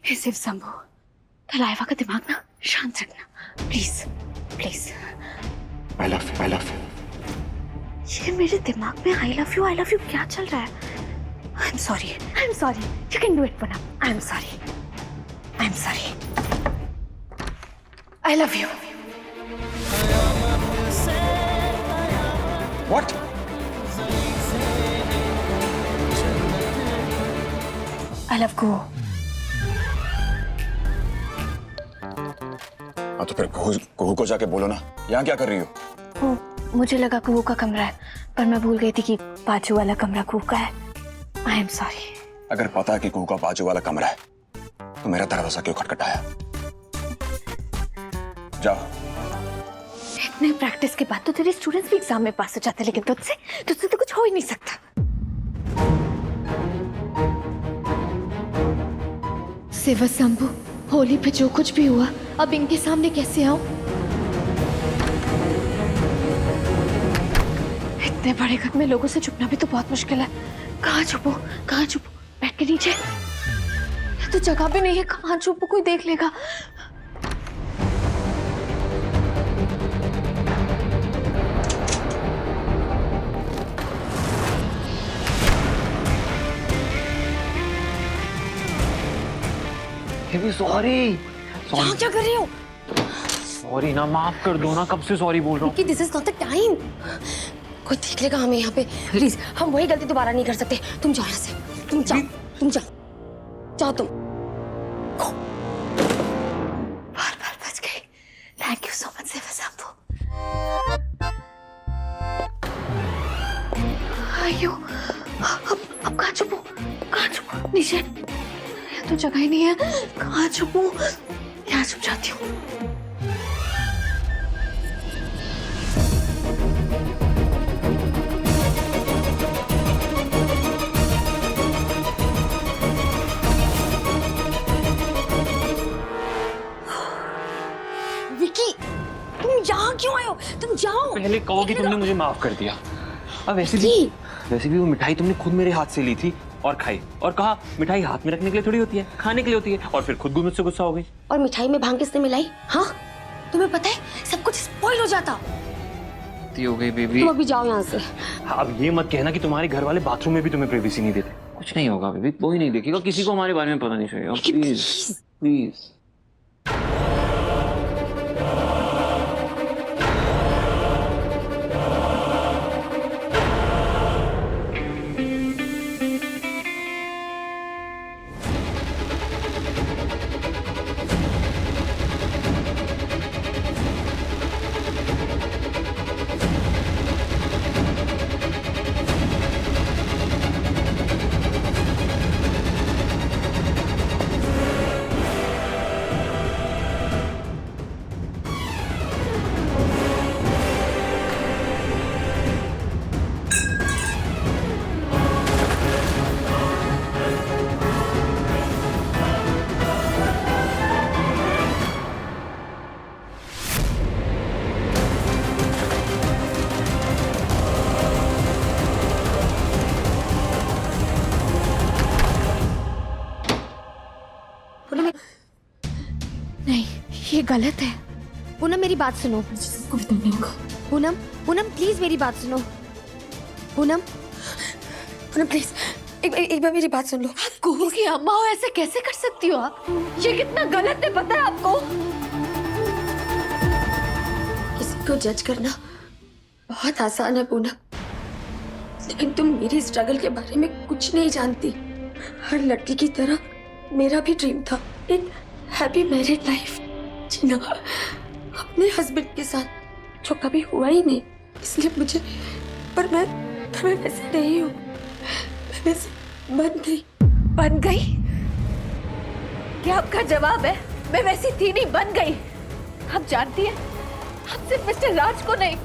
हे शिव शंभू, कलाइवा का दिमाग ना शांत रखना please please. I love you, I love you. ये मेरे दिमाग में आई लव यू क्या चल रहा है? I am sorry, you can do it Poonam. I am sorry, I love you. What? I love go. हाँ तो फिर कुहू को जाके बोलो ना, यहाँ क्या कर रही हो? वो मुझे लगा कुहू का कमरा है, पर मैं भूल गई थी कि बाजू वाला कमरा कुहू का है। I am sorry. अगर पता है कि कुहू का बाजू वाला कमरा है तो मेरा दरवाजा क्यों खटखटाया? जाओ। इतने प्रैक्टिस के बाद तो तेरे स्टूडेंट्स भी एग्जाम में पास हो जाते, लेकिन तुझसे तो कुछ हो ही नहीं सकता। शिव शंभू, होली पे जो कुछ भी हुआ अब इनके सामने कैसे आऊं? इतने बड़े घर में लोगों से छुपना भी तो बहुत मुश्किल है। कहाँ छुपो? बेड के नीचे तो जगह भी नहीं है। कहाँ छुपो? कोई देख लेगा। सॉरी क्या कर रही हो? सॉरी ना, माफ कर दो ना, कब से सॉरी बोल रहा हूँ। This is not the time. कोई देख लेगा हमें यहाँ पे। प्लीज, हम वही गलती दोबारा नहीं कर सकते। तुम जाओ यहाँ से, तुम जाओ तुम। बार बच गई। Thank you so much Shiv Shambhu. आयो, अब कहाँ छुपो? नीचे तो जगह ही नहीं है। कहाँ छुपू? यहाँ छुप जाती हूँ। विकी, तुम यहाँ क्यों आए हो? तुम जाओ। पहले कहो कि तुमने मुझे माफ कर दिया। अब वैसे भी वो मिठाई तुमने खुद मेरे हाथ से ली थी और खाई, और कहा मिठाई हाथ में रखने के लिए थोड़ी होती है, खाने के लिए होती है, और फिर खुद मुझसे गुस्सा हो गई। और मिठाई में भांग किसने मिलाई? हाँ, तुम्हें पता है सब कुछ स्पॉइल हो जाता। हो गई बेबी। तुम अभी जाओ यहाँ से। अब ये मत कहना कि तुम्हारे घर वाले बाथरूम में भी तुम्हें प्राइवेसी नहीं देते। कुछ नहीं होगा बेबी, कोई नहीं देखेगा, किसी को हमारे बारे में पता नहीं चलेगा। Please please. नहीं, ये गलत है। पूनम मेरी बात सुनो। पूनम प्लीज मेरी बात सुनो। पूनम प्लीज एक बार मेरी बात सुन लो। कुहू की अम्मा हो, ऐसे कैसे कर सकती हो आप? ये कितना गलत है पता है आपको? किसी को जज करना बहुत आसान है पूनम, लेकिन तुम मेरी स्ट्रगल के बारे में कुछ नहीं जानती। हर लड़की की तरह मेरा भी ड्रीम था एक हैप्पी मैरिड लाइफ जीना अपने हस्बैंड के साथ, जो कभी हुआ ही नहीं। इसलिए मुझे पर मैं वैसे नहीं हूँ। मैं वैसे बन गई। क्या आपका जवाब है? मैं वैसी थी नहीं, बन गई। आप जानती हैं, आप सिर्फ मिस्टर राज को नहीं,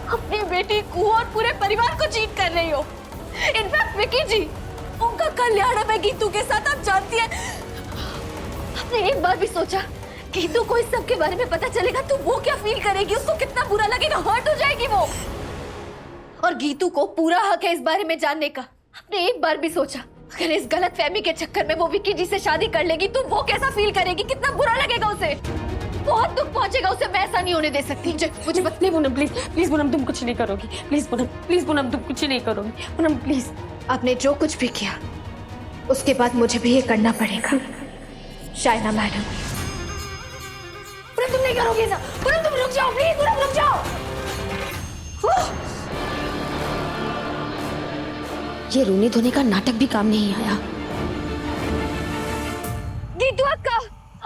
अपनी बेटी को और पूरे परिवार को चीट कर रही हो। इनफैक्ट विकी जी, उनका कल्याण है गीतू के साथ। आप जानती हैं, आपने एक बार भी सोचा गीतू को इस सब के बारे में पता चलेगा तो वो क्या फील करेगी? उसको कितना बुरा लगेगा, हर्ट हो जाएगी वो। और गीतू को पूरा हक है इस बारे में जानने का। आपने एक बार भी सोचा अगर इस गलत फहमी के चक्कर में वो विक्की जी से शादी कर लेगी तो वो कैसा फील करेगी, कितना बुरा लगेगा उसे, बहुत दुख पहुंचेगा उसे। मैं ऐसा नहीं होने दे सकती। मुझे बस नहीं पूनम, प्लीज प्लीज पूनम, तुम कुछ नहीं करोगी। प्लीज पूनम, तुम कुछ नहीं करोगी। पूनम प्लीज। आपने जो कुछ भी किया उसके बाद मुझे भी ये करना पड़ेगा शायना मैडम। पूनम तुम नहीं करोगी ऐसा। पूनम तुम रुक जाओ प्लीज, पूनम रुक जाओ। ये रोने धोने का नाटक भी काम नहीं आया। गीतू अक्का,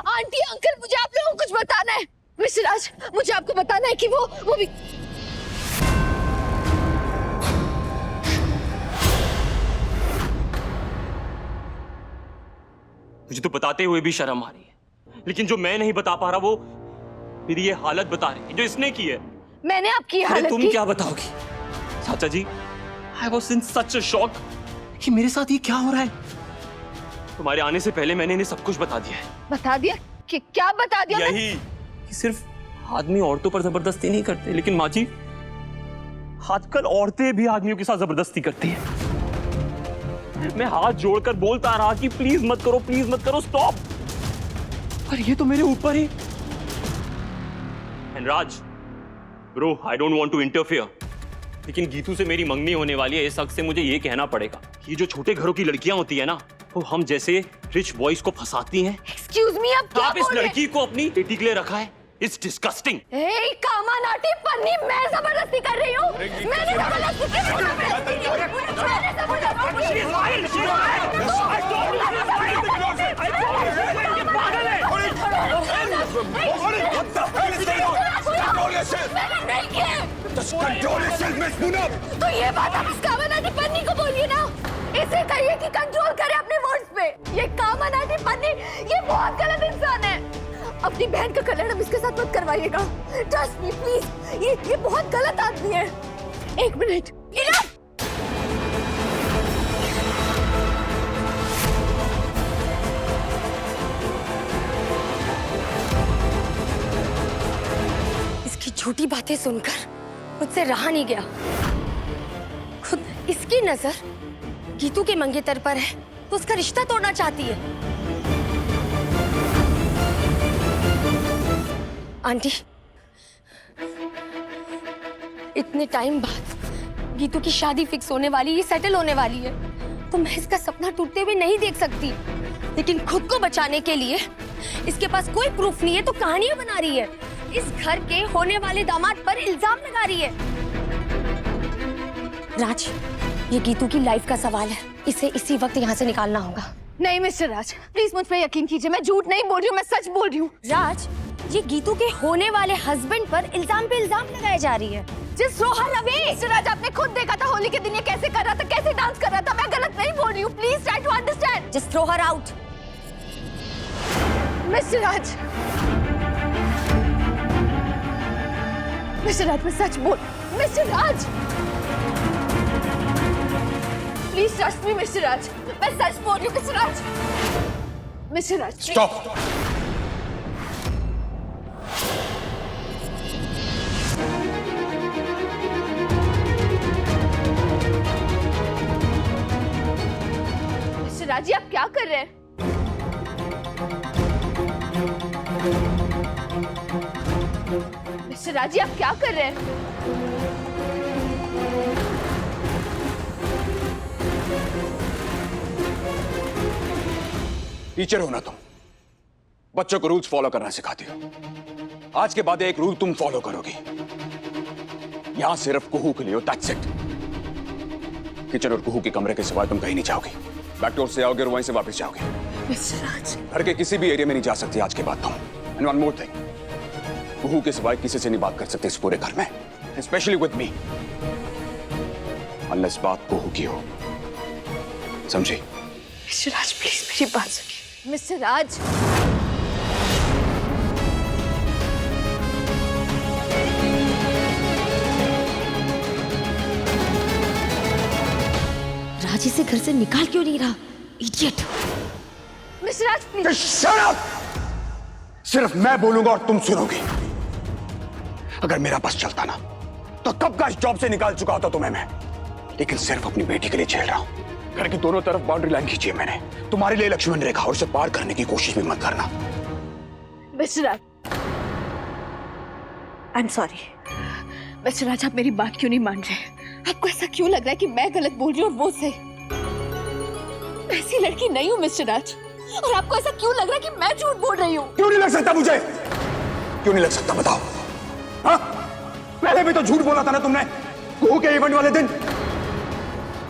आंटी, अंकल, मुझे आप लोगों को कुछ बताना है। मिस्टर राज, मुझे आपको बताना है कि वो भी मुझे तो बताते हुए भी शर्म आ रही है, लेकिन जो मैं नहीं बता पा रहा वो मेरी ये हालत बता रही है जो इसने की है। मैंने आपकी हालत तुम की। क्या बताओगी चाचा जी? I was in such a shock कि मेरे साथ ये क्या हो रहा है। तुम्हारे आने से पहले मैंने इन्हें सब कुछ बता दिया है। बता दिया कि क्या बता दिया? यही कि सिर्फ आदमी औरतों पर जबरदस्ती नहीं करते, लेकिन माँ जी आजकल औरतें भी आदमियों के साथ जबरदस्ती करती हैं। मैं हाथ जोड़कर बोलता रहा कि प्लीज मत करो, स्टॉप, पर ये तो मेरे ऊपर ही। And Raj bro, I don't want to interfere, लेकिन गीतू से मेरी मंगनी होने वाली है, इस हक से मुझे ये कहना पड़ेगा कि ये जो छोटे घरों की लड़कियां होती है ना, वो हम जैसे रिच बॉयज को फंसाती हैं। एक्सक्यूज मी, आप क्या आप इस बोल रहे हैं? लड़की को अपनी बेटी के लिए रखा है। It's disgusting. ए कामा नाटी पन्नी, मैं जबरदस्ती कर रही हूँ। मैंने जबरदस्ती की। तो ये बात आप इस कामा नाटी पन्नी को बोलिए ना, इसे कहिए कि कंट्रोल करे अपने वर्ड्स पे। ये कामा नाटी पन्नी, ये बहुत गलत इंसान है। अपनी बहन का कल्याण इसके साथ मत करवाइएगा। ट्रस्ट मी प्लीज, ये बहुत गलत आदमी है। एक मिनट, इनफ। इसकी झूठी बातें सुनकर मुझसे रहा नहीं गया। खुद इसकी नजर गीतू के मंगेतर पर है तो उसका रिश्ता तोड़ना चाहती है। आंटी, इतने टाइम बाद गीतू की शादी फिक्स होने वाली, ये सेटल होने वाली है, तो मैं इसका सपना टूटते हुए नहीं देख सकती। लेकिन खुद को बचाने के लिए इसके पास कोई प्रूफ नहीं है तो कहानियां बना रही है। इस घर के होने वाले दामाद पर इल्जाम लगा रही है। राज, ये गीतू की लाइफ का सवाल है, इसे इसी वक्त यहाँ से निकालना होगा। नहीं मिस्टर राज, प्लीज मुझ पर यकीन कीजिए, मैं झूठ नहीं बोल रही हूँ, मैं सच बोल रही हूँ। राज, ये गीतू के होने वाले हस्बैंड पर इल्जाम पे इल्जाम लगाए जा रही है। Just throw her away. Mr Raj, आपने खुद देखा था होली के दिन ये कैसे कर रहा था, कैसे डांस कर रहा था। मैं गलत नहीं बोल रही हूँ, please try to understand. Just throw her out. Mr Raj, Mr Raj, मैं सच बोल। Mr Raj, please trust me Mr Raj, मैं सच बोल रही हूँ। Mr Raj, Mr Raj, stop. Mr Raj ji, आप क्या कर रहे हैं? मिस्टर राज जी, आप क्या कर रहे हैं? टीचर हो ना तुम, बच्चों को रूल्स फॉलो करना सिखाती हो। आज के बाद एक रूल तुम फॉलो करोगी, यहां सिर्फ कुहू के लिए हो, दैट्स इट। किचन और कुहू के कमरे के सिवाय तुम कहीं नहीं जाओगी। बैकडोर से आओगे और वहीं से वापस जाओगे। मिस्टर राज, घर के किसी भी एरिया में नहीं जा सकती आज के बाद तुम। एंड वन मोर थिंग, कुहू के सिवाय किसी से नहीं बात कर सकते इस पूरे घर में, स्पेशली विद मी, अनलेस बात कुहू की हो, समझी? मिस्टर राज, प्लीज मेरी बात सुनिए। मिस्टर राज, राज इसे घर से निकाल क्यों नहीं रहा? Idiot. Mister Raj, please. Shut up! सिर्फ मैं बोलूंगा और तुम सुनोगी। अगर मेरा बस चलता ना तो कब का इस जॉब से निकाल चुका होता तुम्हें मैं, लेकिन सिर्फ अपनी बेटी के लिए झेल रहा हूं। घर की दोनों तरफ बाउंड्री लाइन खींची है मैंने, तुम्हारे लिए लक्ष्मण रेखा, और उसे पार करने की कोशिश भी मत करना। Mr Raj, I am sorry. Mr Raj, आप मेरी बात क्यों नहीं मान रहे? आपको ऐसा क्यों लग रहा है कि मैं गलत बोल रही हूँ और वो सही? मैं ऐसी लड़की नहीं हूँ मिस्टर राज, और आपको ऐसा क्यों लग रहा है कि मैं झूठ बोल रही हूँ? क्यों नहीं लग सकता मुझे? क्यों नहीं लग सकता बताओ? हाँ? पहले भी तो झूठ बोला था ना तुमने, कुहू के इवेंट वाले दिन।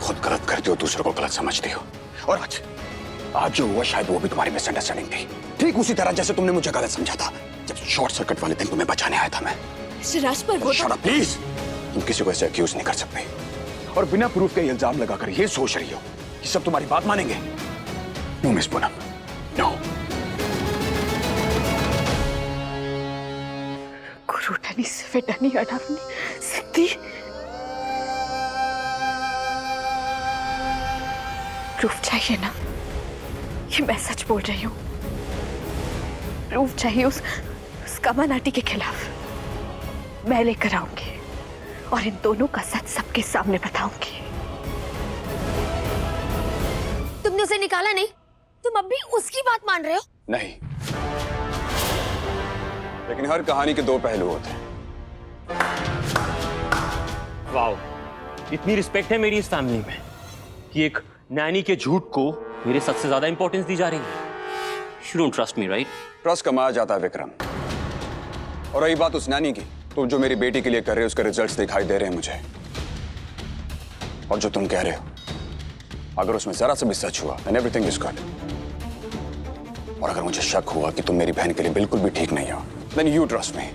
खुद गलत करते हो, दूसरों को गलत समझते हो, और आज जो हुआ शायद वो भी तुम्हारी मिसअंडरस्टैंडिंग थी, ठीक उसी तरह जैसे तुमने मुझे गलत समझा था जब शॉर्ट सर्किट वाले दिन तुम्हें बचाने आया था मैं। मिस्टर राज, पर वो शट अप प्लीज। तुम किसी को ऐसे अक्यूज नहीं कर सकते, और बिना प्रूफ के इल्जाम लगाकर ये सोच रही हो कि सब तुम्हारी बात मानेंगे। No Miss Poonam, no. कुरूटनी सिवेटनी अडावनी सिद्धि। प्रूफ चाहिए ना कि मैं सच बोल रही हूँ? प्रूफ चाहिए उस कमल आंटी के खिलाफ। मैं लेकर आऊंगी और इन दोनों का सच सबके सामने बताऊंगी। तुमने उसे निकाला नहीं, तुम अब भी उसकी बात मान रहे हो? नहीं, लेकिन हर कहानी के दो पहलू होते हैं। वाओ, इतनी रिस्पेक्ट है मेरी इस फैमिली में कि एक नैनी के झूठ को मेरे सच से ज्यादा इंपॉर्टेंस दी जा रही है। You don't trust me, right? Trust कमाया जाता है विक्रम। और रही बात उस नैनी की, तुम जो मेरी बेटी के लिए कर रहे हो उसके रिजल्ट्स दिखाई दे रहे हैं मुझे। और जो तुम कह रहे हो, अगर उसमें जरा सा भी सच हुआ then everything is good। और अगर मुझे शक हुआ कि तुम मेरी बहन के लिए बिल्कुल भी ठीक नहीं हो, then you trust me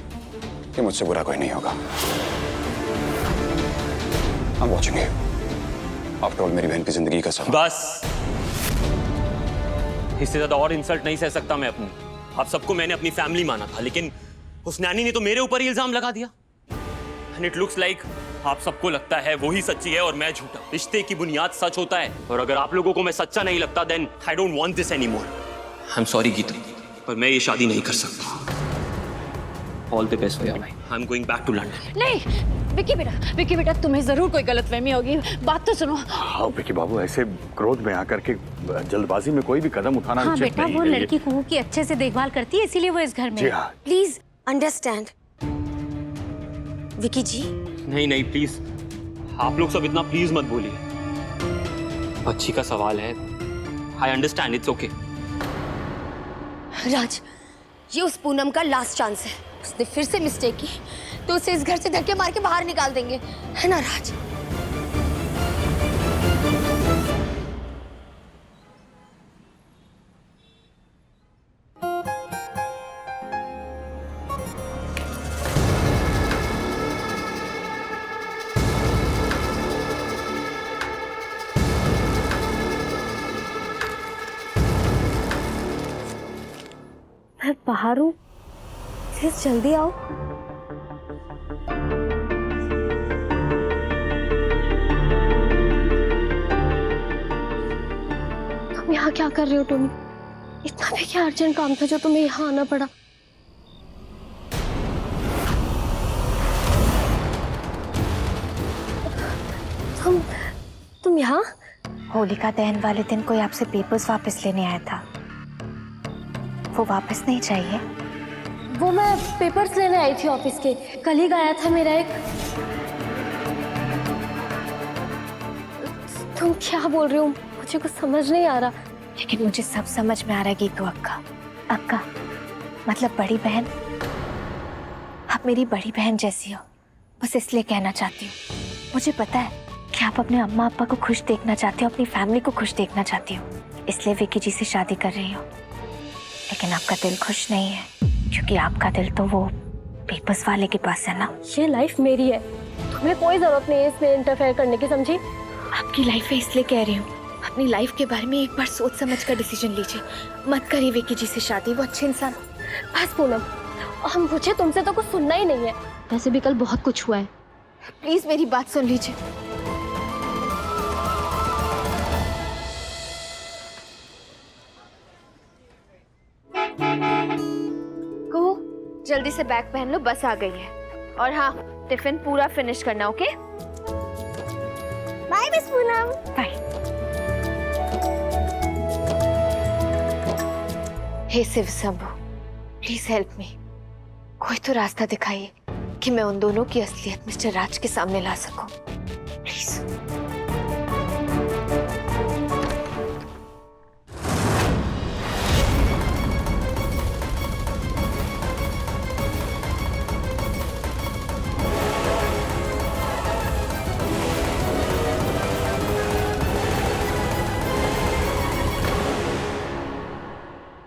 कि मुझसे बुरा कोई नहीं होगा। I'm watching you। After all मेरी बहन की जिंदगी का सवाल। बस, इससे ज्यादा और इंसल्ट नहीं सह सकता मैं अपनी। आप सबको मैंने अपनी फैमिली माना था, लेकिन उस नैनी ने तो मेरे ऊपर ही इल्जाम लगा दिया। एंड इट लुक्स लाइक आप सबको लगता है वो ही सच्ची है और मैं झूठा। रिश्ते की बुनियाद सच होता है, और अगर आप लोगों को मैं सच्चा नहीं लगता then I don't want this anymore. I am sorry Geeta, पर मैं ये शादी नहीं कर सकता। All the best for your life. I am going back to London. नहीं विक्की बेटा, तुम्हें जरूर कोई गलतफहमी होगी। बात तो सुनो। हाँ विक्की बाबू, ऐसे क्रोध में आकर के जल्दबाजी में कोई भी कदम उठाना हाँ उचित बेटा, नहीं वो है। लड़की कुहू की अच्छे से देखभाल करती है, इसीलिए वो इस घर में जी है। हाँ। Please understand. विकी जी, नहीं नहीं प्लीज, आप लोग सब इतना प्लीज मत बोलिए। बच्ची का सवाल है, आई अंडरस्टैंड, इट्स ओके। राज, ये उस पूनम का लास्ट चांस है। उसने फिर से मिस्टेक की तो उसे इस घर से धक्के मार के बाहर निकाल देंगे, है ना राज? मैं बाहर हूँ, जल्दी आओ। तुम यहाँ क्या कर रहे हो टोनी? इतना भी क्या अर्जेंट काम था जो तुम्हें यहाँ आना पड़ा? तुम यहाँ? होलिका दहन वाले दिन कोई आपसे पेपर्स वापस लेने आया था, वो वापस नहीं चाहिए? वो मैं पेपर्स लेने आई थी ऑफिस के, कल ही गया था मेरा एक। तुम क्या बोल रहे हो? मुझे कुछ समझ नहीं आ रहा। लेकिन मुझे सब समझ में आ रहा है गीतू अक्का। अक्का मतलब बड़ी बहन। आप मेरी बड़ी बहन जैसी हो, बस इसलिए कहना चाहती हूँ। मुझे पता है कि आप अपने अम्मा अप्पा को खुश देखना चाहती हो, अपनी फैमिली को खुश देखना चाहती हो, इसलिए विकी जी से शादी कर रही हो। लेकिन आपका दिल खुश नहीं है, क्योंकि आपका दिल तो वो पेपर्स वाले के पास है ना। ये लाइफ मेरी है, तुम्हें कोई जरूरत नहीं है इसमें इंटरफेयर करने की, समझी? आपकी लाइफ है इसलिए कह रही हूँ। अपनी लाइफ के बारे में एक बार सोच समझ कर डिसीजन लीजिए। मत करिए विकी जी से शादी, वो अच्छे इंसान। बस पूनम, हम मुझे तुमसे तो कुछ सुनना ही नहीं है। वैसे भी कल बहुत कुछ हुआ है। प्लीज मेरी बात सुन लीजिए। कुहू, जल्दी से बैग पहन लो, बस आ गई है। और हाँ, टिफिन पूरा फिनिश करना, okay? Bye miss Poonam. Bye. हे Shiv Shambhu, please help me. कोई तो रास्ता दिखाइए कि मैं उन दोनों की असलियत मिस्टर राज के सामने ला सकूं, प्लीज।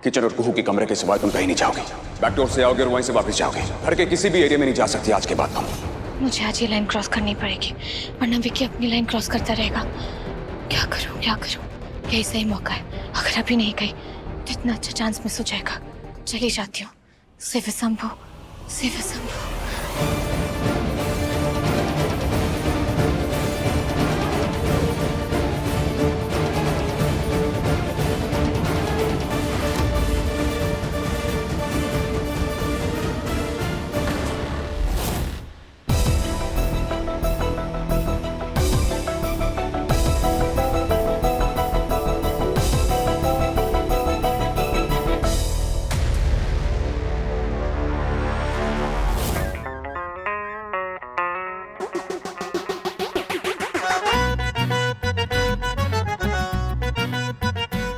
किचन और कुहू के कमरे के सिवाय तुम कहीं नहीं जाओगे। बैकडोर से आओगे और वहीं से वापस जाओगे। घर के किसी भी एरिया में नहीं जा सकती आज के बाद तुम। मुझे आज ये लाइन क्रॉस करनी पड़ेगी, वरना विकी अपनी लाइन क्रॉस करता रहेगा। क्या करूं क्या करूं? यही सही मौका है। अगर अभी नहीं गई तो इतना अच्छा चांस मिस हो जाएगा। चली जाती हूँ। शिव शंभु, शिव शंभु।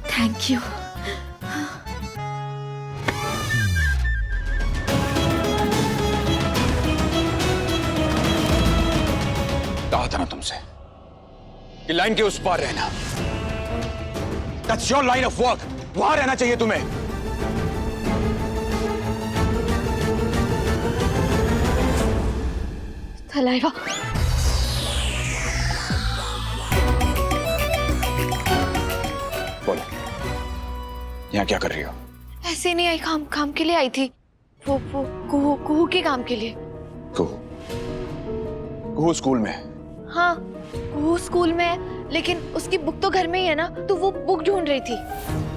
Thank you. कहा था ना तुमसे कि लाइन के उस पार रहना। That's your line of work. वहां रहना चाहिए तुम्हें। थलाइवा, बोलो, यहाँ क्या कर रही हो? ऐसे नहीं आई, काम के लिए आई थी। वो कुहू के काम के लिए। कुहू स्कूल में? हाँ, कुहू स्कूल में है, लेकिन उसकी बुक तो घर में ही है ना, तो वो बुक ढूंढ रही थी।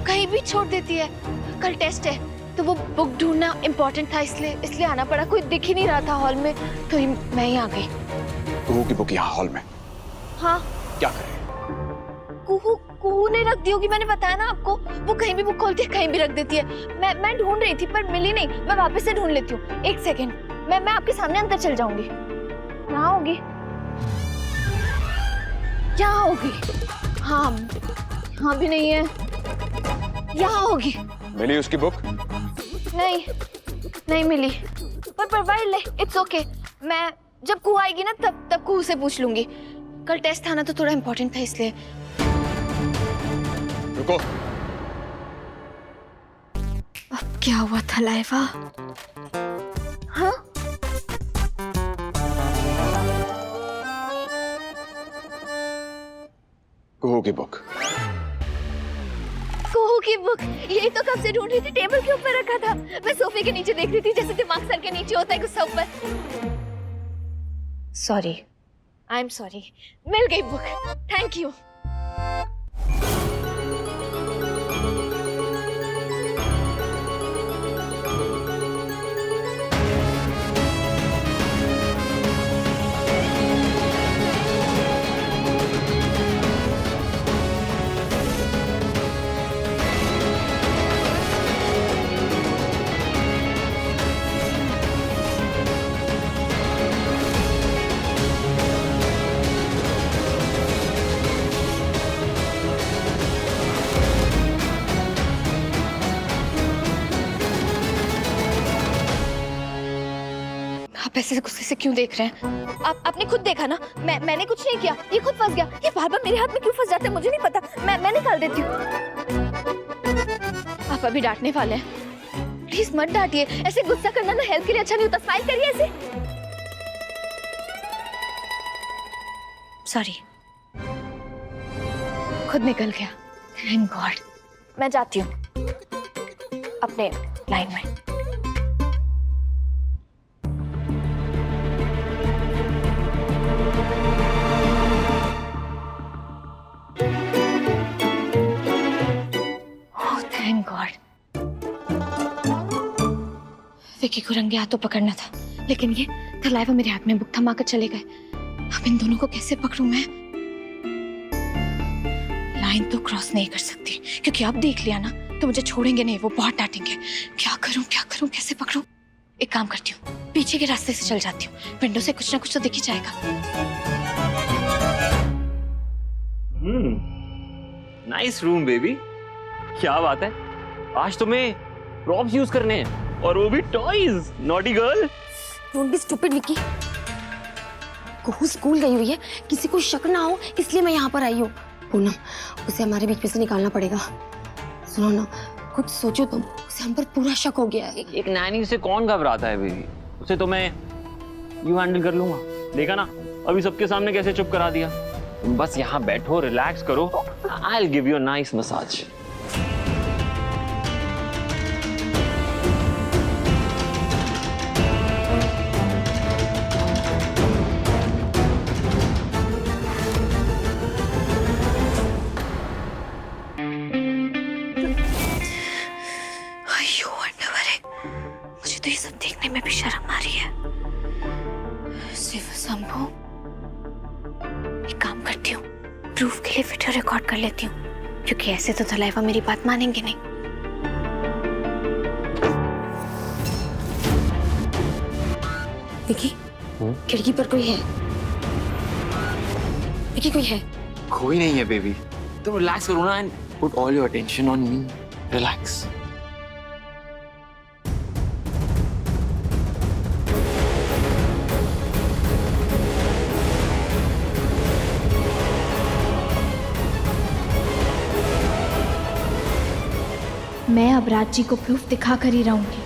कहीं भी छोड़ देती है। कल टेस्ट है, तो वो बुक ढूंढना इम्पोर्टेंट था, इसलिए आना पड़ा। कोई दिख ही नहीं रहा था हॉल में, तो मैं ही आ गई। कुहू की बुक यहाँ हॉल में? हाँ। क्या कर रही हो? कुहू ने रख दी होगी, मैंने बताया ना आपको। वो कहीं भी बुक खोलती है, कहीं भी रख देती है। मैं ढूंढ रही थी पर मिली नहीं। मैं वापस से ढूंढ लेती हूँ। एक सेकेंड, मैं आपके सामने अंदर चल जाऊंगी। यहाँ होगी, यहाँ होगी। हाँ, यहाँ भी नहीं है। यहाँ होगी। मिली उसकी बुक? नहीं मिली। पर परवाइल, इट्स ओके। मैं जब कुहू आएगी ना तब कुहू से पूछ लूंगी। कल टेस्ट था ना, तो थोड़ा इम्पोर्टेंट था, इसलिए। रुको। अब क्या हुआ था लाइवा? हाँ? कुहू की बुक। कुहू की बुक? यही तो कब से ढूंढ रही थी। टेबल के ऊपर रखा था। मैं सोफे के नीचे देख रही थी, जैसे दिमाग सर के नीचे होता है गुस्सा ऊपर। Sorry, I am sorry. मिल गई बुक, थैंक यू। आप ऐसे गुस्से से क्यों देख रहे हैं? आपने खुद देखा ना, मैंने कुछ नहीं किया। ये खुद फंस गया। ये बार-बार मेरे हाथ में क्यों फंस जाता है मुझे नहीं पता। मैं निकाल देती हूँ। आप अभी डांटने वाले हैं। प्लीज मत डांटिए। ऐसे गुस्सा करना ना हेल्थ के लिए अच्छा नहीं होता। स्माइल करिए ऐसे। सॉरी, खुद निकल गया। Thank God. मैं जाती हूँ अपने लाइन में। Thank God. विकी को रंगे हाथों पकड़ना था, लेकिन ये थलाइवा मेरे हाथ में बुक थमा कर चले गए। अब इन दोनों को कैसे पकड़ूं मैं? लाइन तो क्रॉस नहीं कर सकती, क्योंकि अब देख लिया ना तो मुझे छोड़ेंगे नहीं, वो बहुत डांटेंगे। क्या करूं कैसे पकड़ूं? एक काम करती हूँ, पीछे के रास्ते से चल जाती हूँ, विंडो से कुछ ना कुछ तो दिख ही जाएगा। नाइस रूम बेबी, क्या बात है, आज तुम्हें प्रॉप्स यूज करने हैं और वो भी toys. Naughty girl. Don't be stupid Vicky. Kuhu school गई हुई है, किसी को शक ना हो इसलिए मैं यहाँ पर आई हूँ। पूनम, उसे हमारे बीच में से निकालना पड़ेगा। सुनो ना, कुछ सोचो तुम, उसे हम पर पूरा शक हो गया है। एक नैनी से कौन घबराता है बेबी, उसे तो मैं यू हैंडल कर लूंगा। देखा ना अभी सबके सामने कैसे चुप करा दिया। तुम बस यहाँ बैठो, रिलैक्स करो, I will give you a nice massage. मुझे तो ये सब देखने में भी शर्म आ रही है। शिव शंभू, एक काम करती हूँ, प्रूफ के लिए वीडियो रिकॉर्ड कर लेती हूँ, क्योंकि ऐसे तो थलाइवा मेरी बात मानेंगे नहीं। विकी, खिड़की पर कोई है? विकी, कोई है? कोई नहीं है बेबी, तुम रिलैक्स करो ना and put all your attention on me. Relax. मैं अब राज जी को प्रूफ दिखा कर ही रहूंगी।